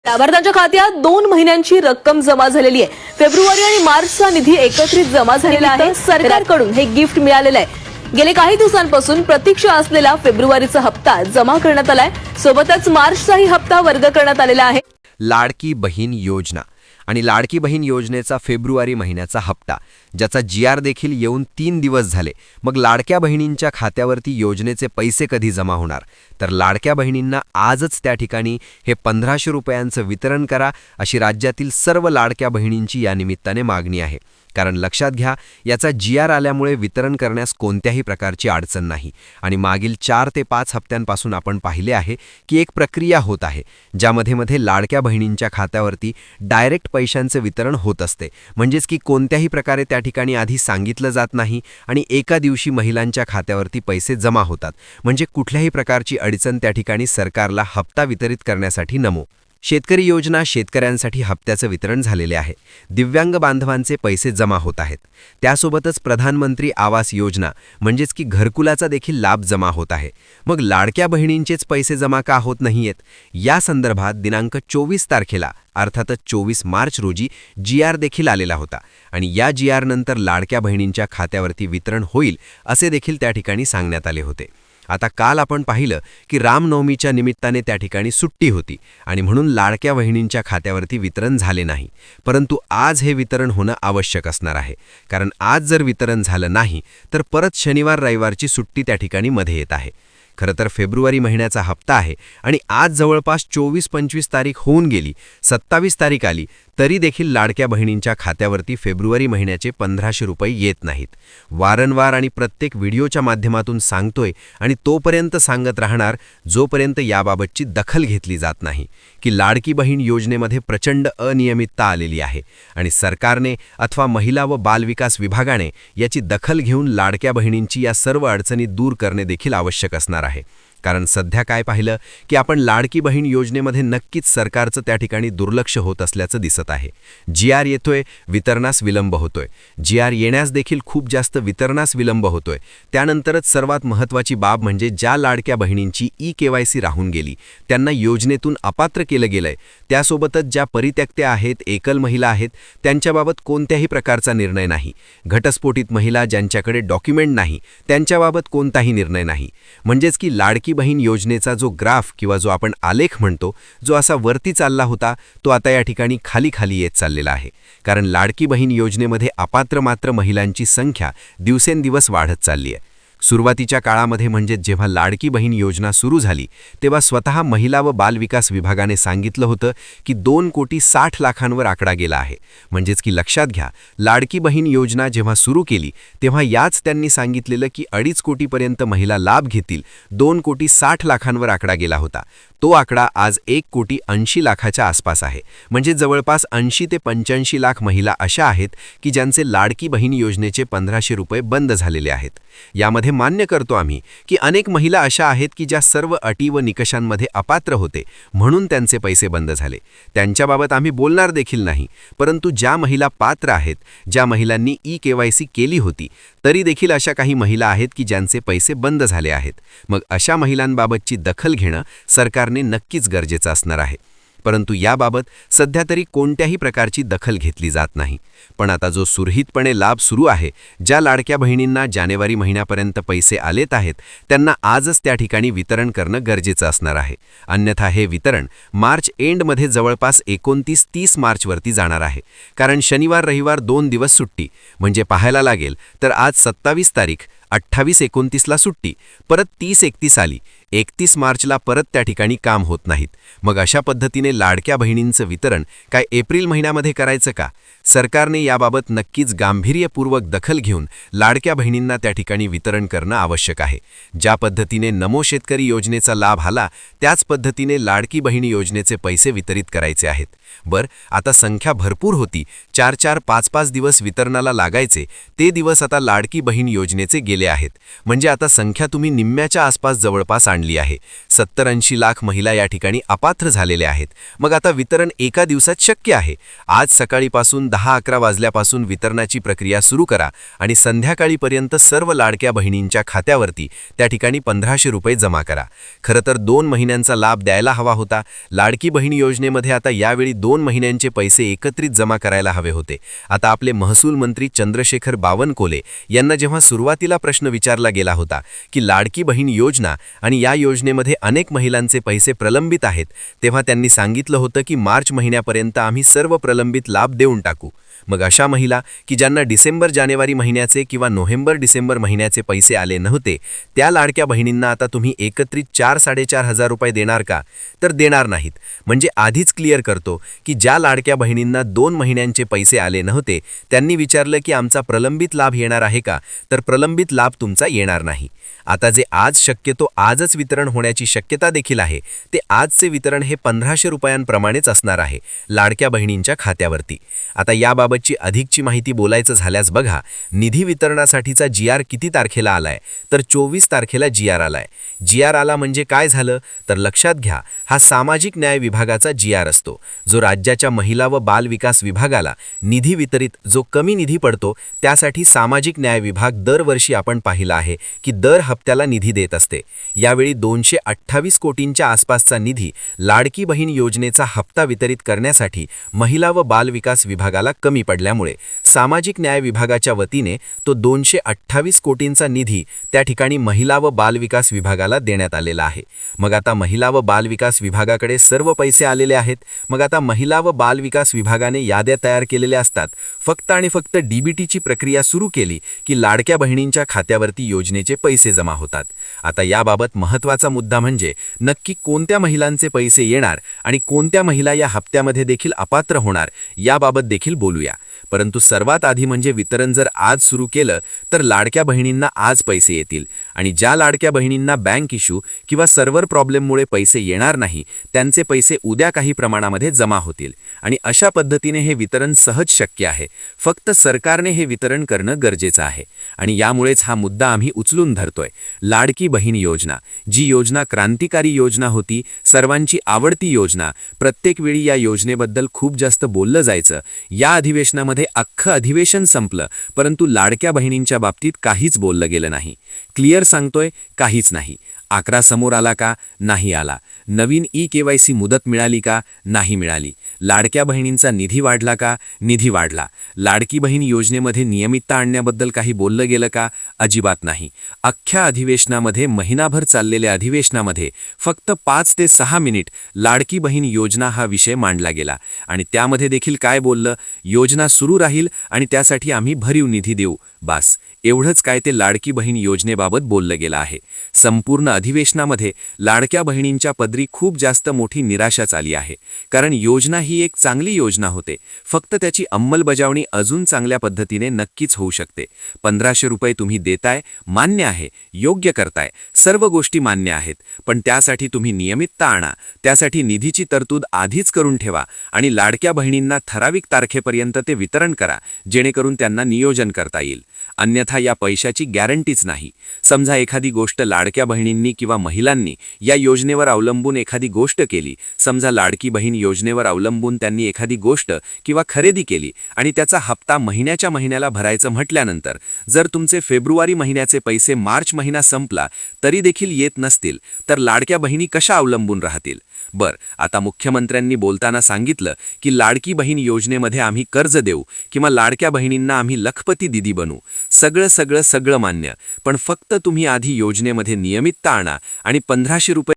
लाभार्थ्यांच्या खात्यात 2 महिन्यांची रक्कम जमा झालेली आहे। फेब्रुवारी आणि मार्चचा निधी एकत्रित जमा झालेला आहे। सरकारकडून हे गिफ्ट मिळालेलं आहे। गेले काही दिवसांपासून प्रतीक्षा असलेला फेब्रुवारीचा हप्ता जमा करण्यात आलाय। सोबतच मार्चचाही हप्ता वर्ग करण्यात आलेला आहे। लाडकी बहीण योजना आणि लाडकी बहीण योजनेचा फेब्रुवारी महिन्याचा हप्ता, ज्याचा GR देखील येऊन 3 दिवस झाले। मग लाडक्या बहिणींच्या खात्यावरती योजनेचे पैसे कधी जमा होणार? तर लाडक्या बहिणींना आजच त्या ठिकाणी हे 1500 रुपयांचं वितरण करा, अशी राज्यातील सर्व लाडक्या बहिणींची या निमित्ताने मागणी आहे। कारण लक्षात घ्या, याचा GR आल्यामुळे वितरण करण्यास कोणत्याही प्रकारची अडचण नाही आणि मागील 4 ते 5 हप्त्यांपासून आपण पाहिले आहे की एक प्रक्रिया होत आहे, ज्यामध्ये लाडक्या बहिणींच्या खात्यावरती डायरेक्ट पैशांचे वितरण होत असते। म्हणजेच की कोणत्याही प्रकारे त्या ठिकाणी आधी सांगितलं जात नाही आणि एका दिवशी महिलांच्या खात्यावरती पैसे जमा होतात। म्हणजे कुठल्याही प्रकारची अडचण त्या ठिकाणी सरकारला हप्ता वितरित करण्यासाठी नको। शेतकरी योजना शेतकऱ्यांसाठी हप्त्याचं वितरण झालेले आहे। दिव्यांग बांधवांचे पैसे जमा होत आहेत। त्यासोबतच प्रधानमंत्री आवास योजना म्हणजेच की घरकुलाचा देखील लाभ जमा होत आहे। मग लाडक्या बहिणींचेच पैसे जमा का होत नाहीयेत? या संदर्भात दिनांक 24 तारखेला अर्थातच 24 मार्च रोजी GR देखील आलेला होता आणि या GR नंतर लाडक्या बहिणींच्या खात्यावरती वितरण होईल असे देखील त्या ठिकाणी सांगण्यात आले होते। आता काल आपण पाहिलं की रामनवमीच्या निमित्ताने त्या ठिकाणी सुट्टी होती आणि म्हणून लाडक्या बहिणींच्या खात्यावरती वितरण झाले नाही। परंतु आज हे वितरण होणं आवश्यक असणार आहे, कारण आज जर वितरण झालं नाही तर परत शनिवार रविवारची सुट्टी त्या ठिकाणी मध्ये येत आहे। खरं तर फेब्रुवारी महिन्याचा हप्ता आहे आणि आज जवळपास 24-25 तारीख होऊन गेली, 27 तारीख आली तरी देखील लाडक्या बहिणींच्या खात्यावरती फेब्रुवारी महिन्याचे 1500 रुपये येत नाहीत। वारंवार आणि प्रत्येक व्हिडिओच्या माध्यमातून सांगतोय आणि तोपर्यंत सांगत राहणार जोपर्यंत याबाबतची दखल घेतली जात नाही की लाडकी बहीण योजनेमध्ये प्रचंड अनियमितता आलेली आहे आणि सरकारने अथवा महिला व बालविकास विभागाने याची दखल घेऊन लाडक्या बहिणींची या सर्व अडचणी दूर करणे देखील आवश्यक असणार आहे। कारण सध्या काय पाहिलं की आपण लाडकी बहीण योजनेमध्ये नक्कीच सरकारचं त्या ठिकाणी दुर्लक्ष होत असल्याचं दिसत आहे। GR येतोय, वितरणास विलंब होतोय। GR येण्यास देखील खूप जास्त वितरणास विलंब होतोय। त्यानंतरच सर्वात महत्त्वाची बाब म्हणजे ज्या लाडक्या बहिणींची EKYC राहून गेली, त्यांना योजनेतून अपात्र केलं गेलंय। त्यासोबतच ज्या परित्यक्त्या आहेत, एकल महिला आहेत, त्यांच्याबाबत कोणत्याही प्रकारचा निर्णय नाही। घटस्फोटित महिला ज्यांच्याकडे डॉक्युमेंट नाही, त्यांच्याबाबत कोणताही निर्णय नाही। म्हणजेच की लाडकी बहीण योजनेचा जो ग्राफ किंवा जो आपण आलेख म्हणतो, जो असा वरती चालला होता, तो आता या ठिकाणी खाली येत चाललेला आहे। कारण लाडकी बहीण योजनेमध्ये अपात्र मात्र महिलांची संख्या दिवसेंदिवस वाढत चालली आहे। सुरुवातीच्या काळामध्ये म्हणजे जेव्हा लाडकी बहीण योजना सुरू झाली तेव्हा स्वतः महिला व बालविकास विभागाने सांगितलं होतं की 2,60,00,000वर आकडा गेला आहे। म्हणजेच की लक्षात घ्या, लाडकी बहीण योजना जेव्हा सुरू केली तेव्हा याच त्यांनी सांगितलेलं की 2.5 कोटीपर्यंत महिला लाभ घेतील। 2,60,00,000वर आकडा गेला होता। तो आकडा आज 1,80,00,000च्या आसपास आहे। म्हणजे जवळपास 80 ते 85 लाख महिला अशा आहेत की ज्यांचे लाडकी बहीण योजनेचे 1500 रुपये बंद झालेले आहेत। यामध्ये मान्य करतो आम्ही की अनेक महिला अशा आहेत की ज्या सर्व अटी व निकषांमध्ये अपात्र होते, म्हणून त्यांचे पैसे बंद झाले। त्यांच्याबाबत आम्ही बोलणार देखील नाही। परंतु ज्या महिला पात्र आहेत, ज्या महिलांनी EKYC केली होती, तरी देखील अशा काही महिला आहेत की ज्यांचे पैसे बंद झाले आहेत। मग अशा महिलांबाबतची दखल घेणं सरकारने नक्कीच गरजेचं असणार आहे। परंतु याबाबत सध्या तरी कोणत्याही प्रकारची दखल घेतली जात नाही। पण आता जो सुरळीतपणे लाभ सुरू आहे, ज्या लाडक्या बहिणींना जानेवारी महिन्यापर्यंत पैसे आलेत आहेत, त्यांना आजच त्या ठिकाणी वितरण करणं गरजेचं असणार आहे। अन्यथा हे वितरण मार्च एंडमध्ये जवळपास 29-30 मार्चवरती जाणार आहे। कारण शनिवार रविवार 2 दिवस सुट्टी, म्हणजे पाहायला लागेल तर आज 27 तारीख, 28-29ला सुट्टी, परत 30-31 आली, 31 मार्चला परत त्या ठिकाणी काम होत नाहीत। मग अशा पद्धतीने लाडक्या बहिणींचं वितरण काय एप्रिल महिन्यामध्ये करायचं का? सरकारने याबाबत नक्कीच गांभीर्यपूर्वक दखल घेऊन लाडक्या बहिणींना त्या ठिकाणी वितरण करणं आवश्यक आहे। ज्या पद्धतीने नमो शेतकरी योजनेचा लाभ आला, त्याच पद्धतीने लाडकी बहिणी योजनेचे पैसे वितरित करायचे आहेत। आता संख्या भरपूर होती, 4-4, 5-5 दिवस वितरणाला लागायचे, ते दिवस आता लाडकी बहीण योजनेचे गेले गेले आहेत. म्हणजे आता संख्या तुम्ही निम्म्याच्या आसपास जवळपास आणली आहे. 70-80 लाख महिला या ठिकाणी अपात्र झालेल्या आहेत. मग आता वितरण एका दिवसात शक्य आहे. आज सकाळीपासून 10-11 वाजल्यापासून वितरणाची प्रक्रिया सुरू करा आणि संध्याकाळीपर्यंत सर्व लाडक्या बहिणींच्या खात्यावरती त्या ठिकाणी 1500 रुपये जमा करा. खरं तर 2 महिन्यांचा लाभ द्यायला हवा होता. लाडकी बहीण योजनेमध्ये आता यावेळी 2 महिन्यांचे पैसे एकत्रित जमा करायला हवे होते. आता आपले महसूल मंत्री चंद्रशेखर बावनकुळे यांना जेव्हा सुरुवातीला प्रश्न विचारला गेला होता की लाडकी बहीण योजना आणि या योजनेमध्ये अनेक महिलांचे पैसे प्रलंबित आहेत, तेव्हा त्यांनी सांगितलं होतं की मार्च महिन्यापर्यंत आम्ही सर्व प्रलंबित लाभ देऊन टाकू. मग अशा महिला की ज्यांना डिसेंबर-जानेवारी महिन्याचे किंवा नोव्हेंबर-डिसेंबर महिन्याचे पैसे आले नव्हते, त्या लाडक्या बहिणींना आता तुम्ही एकत्रित 4-4.5 हजार रुपये देणार का? तर देणार नाहीत. म्हणजे आधीच क्लिअर करतो की ज्या लाडक्या बहिणींना 2 महिन्यांचे पैसे आले नव्हते, त्यांनी विचारलं की आमचा प्रलंबित लाभ येणार आहे का? तर प्रलंबित लाभ तुमचा येणार नाही. आता जे आज शक्यतो आजच वितरण होण्याची शक्यता देखील आहे, ते आजचे वितरण हे 1500 रुपयांप्रमाणेच असणार आहे लाडक्या बहिणींच्या खात्यावरती. आता याबाबतची अधिकची माहिती बोलायचं झाल्यास बघा, निधी वितरणासाठीचा GR किती तारखेला आलाय? तर 24 तारखेला GR आलाय. GR आला म्हणजे काय झालं? तर लक्षात घ्या, हा सामाजिक न्याय विभागाचा GR असतो, जो राज्याच्या महिला व बाल विकास विभागाला निधी वितरित जो कमी निधी पडतो त्यासाठी सामाजिक न्याय विभाग दरवर्षी आपण पाहिला आहे की दर हप्त्याला निधी देत असते. यावेळी 228 कोटींच्या आसपासचा निधी लाडकी बहीण योजनेचा हप्ता वितरित करण्यासाठी महिला व बाल विकास विभागाला कमी पडल्यामुळे सामाजिक न्याय विभागाच्या वतीने तो 228 कोटींचा निधी त्या ठिकाणी महिला व बाल विकास विभागाला देण्यात आलेला आहे. मग आता महिला व बाल विकास विभागाकडे सर्व पैसे आलेले आहेत. मग आता महिला व बाल विकास विभागाने याद्या तयार केलेल्या असतात. फक्त आणि फक्त DBTची प्रक्रिया सुरू केली की लाडक्या बहिणींच्या खात्यावरती योजनेचे पैसे जमा होतात. आता याबाबत महत्त्वाचा मुद्दा म्हणजे नक्की कोणत्या महिलांचे पैसे येणार आणि कोणत्या महिला या हप्त्यामध्ये देखील अपात्र होणार याबाबत देखील बोलूया. परंतु सर्वात आधी म्हणजे वितरण जर आज सुरू केलं तर लाडक्या बहिणींना आज पैसे येतील आणि ज्या लाडक्या बहिणींना बँक इश्यू किंवा सर्व्हर प्रॉब्लेममुळे पैसे येणार नाही, त्यांचे पैसे उद्या काही प्रमाणामध्ये जमा होतील आणि अशा पद्धतीने हे वितरण सहज शक्य आहे. फक्त सरकारने हे वितरण करणं गरजेचं आहे आणि यामुळेच हा मुद्दा आम्ही उचलून धरतोय. लाडकी बहीण योजना, जी योजना क्रांतिकारी योजना होती, सर्वांची आवडती योजना, प्रत्येक वेळी या योजनेबद्दल खूप जास्त बोललं जायचं. या अधिवेशनामध्ये अख्खं अधिवेशन संपलं, परंतु लाडक्या बहिणींच्या बाबतीत काहीच बोललं गेलं नाही. क्लिअर सांगतोय, काहीच नाही. आकडा समोर आला का? नाही आला. नवीन EKYC मुदत मिळाली का? नाही मिळाली. लाडक्या बहिणींचा निधी वाढला का? निधी वाढला. लाडकी बहीण योजनेमध्ये नियमितता आणण्याबद्दल काही बोललं गेलं का? अजिबात नाही. अख्ख्या अधिवेशनामध्ये, महिनाभर चाललेल्या अधिवेशनामध्ये फक्त 5 ते 6 मिनिट लाडकी बहीण योजना हा विषय मांडला गेला आणि त्यामध्ये देखील काय बोललं? योजना सुरू राहील आणि त्यासाठी आम्ही भरीव निधी देऊ. बास, एवढंच काय ते लाडकी बहीण योजनेबाबत बोललं गेलं आहे. संपूर्ण अधिवेशनामध्ये लाडक्या बहिणींच्या पदरी खूप जास्त मोठी निराशाच आली आहे. कारण योजना ही एक चांगली योजना होते, फक्त त्याची अंमलबजावणी अजून चांगल्या पद्धतीने नक्कीच होऊ शकते. 1500 रुपये तुम्ही देताय, मान्य आहे, योग्य करताय, सर्व गोष्टी मान्य आहेत, पण त्यासाठी तुम्ही नियमितता आणा. त्यासाठी निधीची तरतूद आधीच करून ठेवा आणि लाडक्या बहिणींना ठराविक तारखेपर्यंत ते वितरण करा, जेणेकरून त्यांना नियोजन करता येईल. अन्यथा या पैशाची गॅरंटीच नाही. समजा एखादी गोष्ट लाडक्या बहिणींनी किंवा महिलांनी या योजनेवर अवलंबून एखादी गोष्ट केली, समजा लाडकी बहीण योजनेवर अवलंबून त्यांनी एखादी गोष्ट किंवा खरेदी केली आणि त्याचा हप्ता महिन्याच्या महिन्याला भरायचं म्हटल्यानंतर जर तुमचे फेब्रुवारी महिन्याचे पैसे मार्च महिना संपला तरी देखील येत नसतील, तर लाडक्या बहिणी कशा अवलंबून राहतील? आता मुख्यमंत्र्यांनी बोलताना सांगितलं की लाडकी बहीण योजनेमध्ये आम्ही कर्ज देऊ किंवा लाडक्या बहिणींना आम्ही लखपती दिदी बनू. सगळं मान्य, पण फक्त तुम्ही आधी योजनेमध्ये नियमितता आणा आणि 1500 रुपये